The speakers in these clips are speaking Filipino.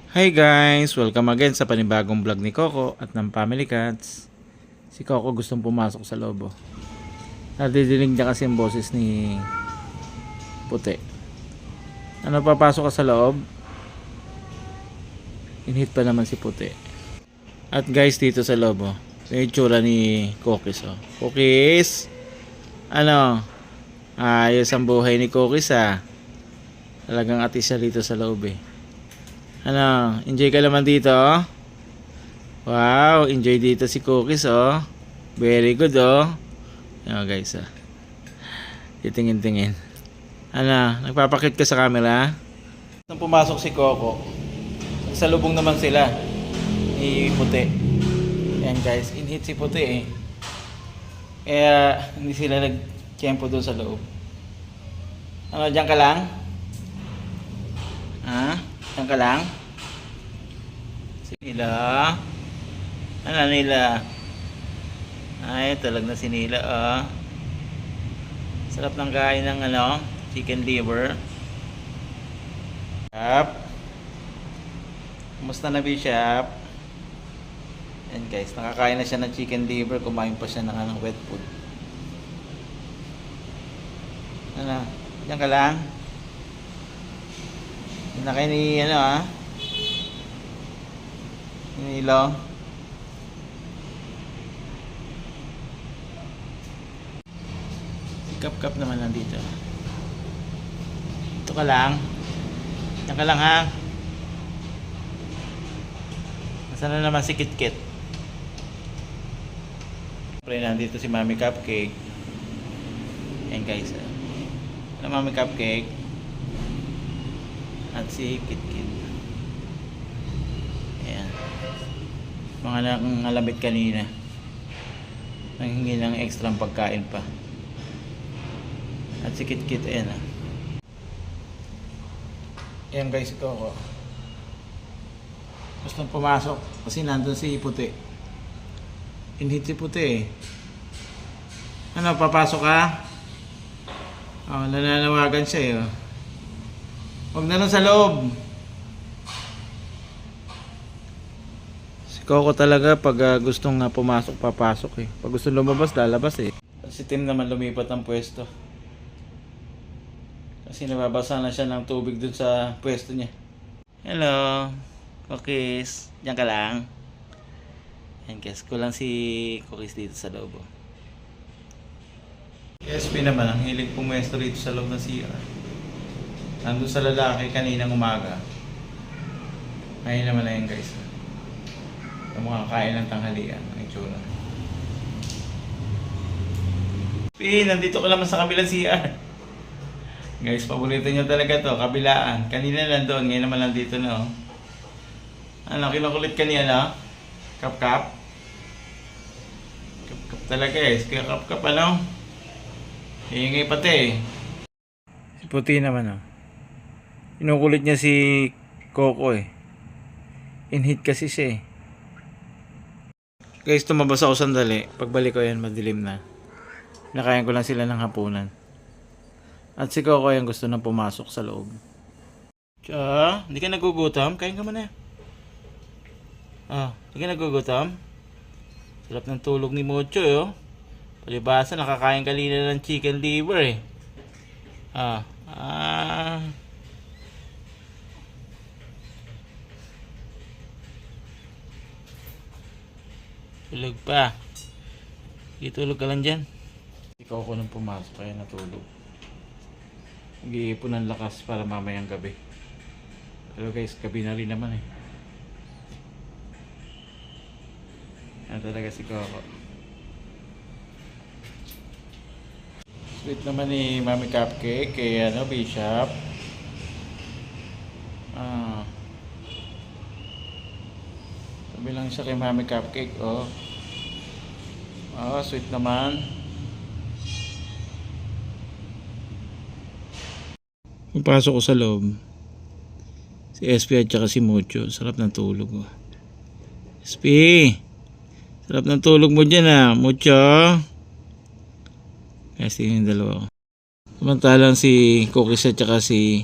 Hi guys! Welcome again sa panibagong vlog ni Coco at ng Family Cats. Si Coco gustong pumasok sa loob. Nadidinig niya kasi ang boses ni Puti. Ano, papasok ka sa loob? Inhit pa naman si Puti. At guys, dito sa loob, may itsura ni Cookies. Cookies! Ano? Ayos ang buhay ni Cookies Talagang atis siya dito sa loob Ano, enjoy ka naman dito Wow, enjoy dito si Cookies Very good Ayan guys Titingin-tingin. Ano, nagpapakit ka sa camera? Nung pumasok si Coco, nagsalubong naman sila ni Puti. Ayan guys, inhit si Puti Kaya hindi sila nag-tiyempo doon sa loob. Ano, dyan ka lang? Diyan ka lang? Sinila. Ano nila? Ay, talag na sinila Sarap ng kain ng chicken liver. Kumusta na Bishop? Yan guys, nakakain na siya ng chicken liver. Kumain pa siya ng wet food. Ano? Diyan ka lang? Nakain ni Nilo. Si Kap naman nandito. Ito ka lang. Diyan ka lang Nasaan na naman si Kit? Siyempre nandito si Mami Cupcake. Ayan guys Mami Cupcake at si Kit. Ayan. Mga nangalabit kanina. Nanghingi ng extra pagkain pa. At si Kit ayan Ayan guys, ito ako. Gustong pumasok kasi nandun si Puti. Inhit si Puti Ano, papasok ka? Nananawagan siya Huwag na lang sa loob. Si Coco talaga pag gustong pumasok, papasok Pag gusto lumabas, lalabas Si Tim naman lumipat ng pwesto. Kasi nababasa na siya ng tubig dun sa pwesto niya. Hello, Cookies. Diyan ka lang. Yan guys, kulang si Cookies dito sa loob. SP naman, ang hilig pumwesto rito sa loob ng CR. Nandun sa lalaki kaninang umaga. Ngayon naman na yan guys. Yung mga kain ng tanghalian. Ang itsura. Nandito ka naman sa kabilang CR. Guys, paborito nyo talaga to. Kabilaan. Kanina nandun. Ngayon naman nandito na Ano, kinukulit ka niya Kap? Kap talaga Kaya Kap Hiingay pati Si Puti naman Inukulit niya si Coco Inhit kasi siya Guys, tumabas ako sandali. Pagbalik ko yan, madilim na. Nakain ko lang sila ng hapunan. At si Coco yung gusto nang pumasok sa loob. Hindi ka nagugutom? Kain ka muna. Hindi ka nagugutom? Sarap ng tulog ni Mocho Palibasa, nakakain kanina ng chicken liver Tulog pa. Itulog ka lang dyan. Ikaw ko nang pumasok kaya natulog. Nag-iipon ng lakas para mamayang gabi. Pero guys, gabi na rin naman Ano talaga si Coco. Sweet naman ni Mami Cupcake kay Bishop. Sabi lang siya kay Mami Cupcake sweet naman. Pagpasok ko sa loob, si SP at saka si Mocho, sarap ng tulog SP, sarap ng tulog mo dyan Mocho. Kasi yung dalawa Samantalang si Cookies at saka si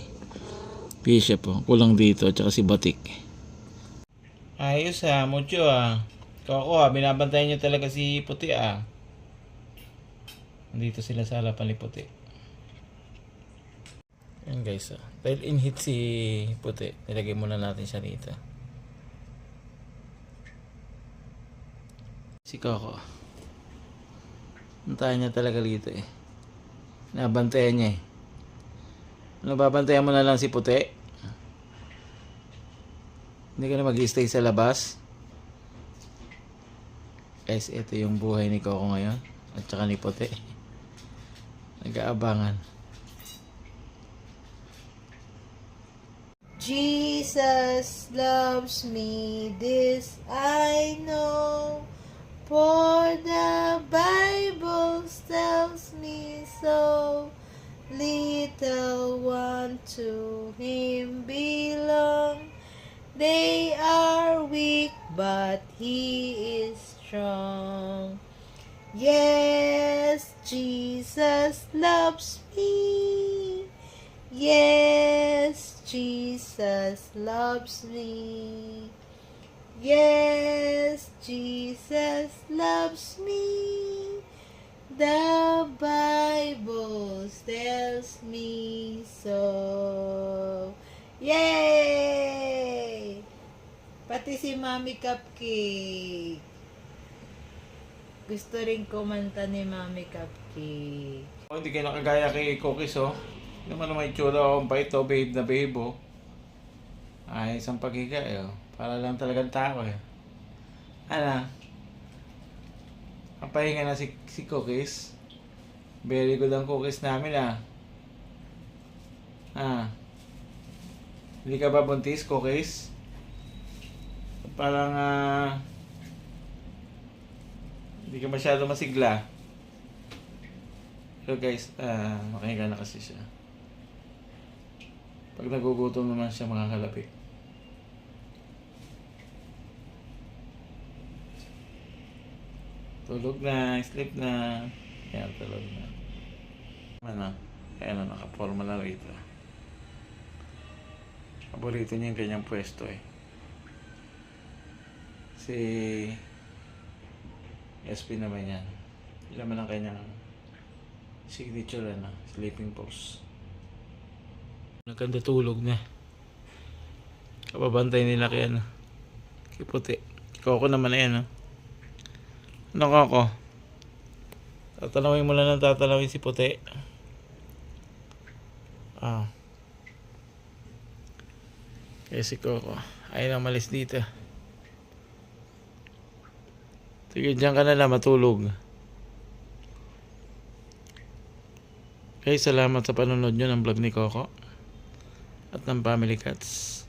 Bishop kulang dito at saka si Batik. Ayos mucho Coco binabantayan nyo talaga si Puti Nandito sila sa harapan ni Puti. Yan guys dahil in-hit si Puti, nilagay muna natin siya dito. Si Coco. Antayan niya talaga dito Nabantayan niya Babantayan mo na lang si Puti. Hindi ka na mag-stay sa labas. Guys, ito yung buhay ni Coco ngayon. At saka ni Puti. Nag-aabangan. Jesus loves me, this I know, for the Bible tells me so. Little one to him belong. They are weak, but he is strong. Yes, Jesus loves me. Yes, Jesus loves me. Yes, Jesus loves me. The Bible tells me so. Yay! Pati si Mami Cupcake. Gusto rin kumanta ni Mami Cupcake. Hindi kayo nakagaya kay Cookies Hindi naman may tsura ang bait babe na babe Ay, isang paghiga Para lang talagang tao Papahinga na si Cookies. Very good ang cookies namin Hindi ka ba buntis, Cookies? Parang hindi ka masyado masigla. So guys, makahinga na kasi siya. Pag nagugutom naman siya makakalapi. Tulog na, sleep na. Kaya tulog na. Kaya nakaporma na rito. Paborito niya yung kanyang pwesto Si SP naman yan. Ilan man ang kanyang signature sleeping pose. Nagkanda tulog na. Kapabantay nila kay kay Puti. Coco naman na yan Ano Coco? Tatanawin mo lang ng tatanawin si Puti. Kaya si Coco ayaw na malis dito. Sige, dyan ka na lang matulog. Okay, salamat sa panonood nyo ng vlog ni Coco at ng Family Cats.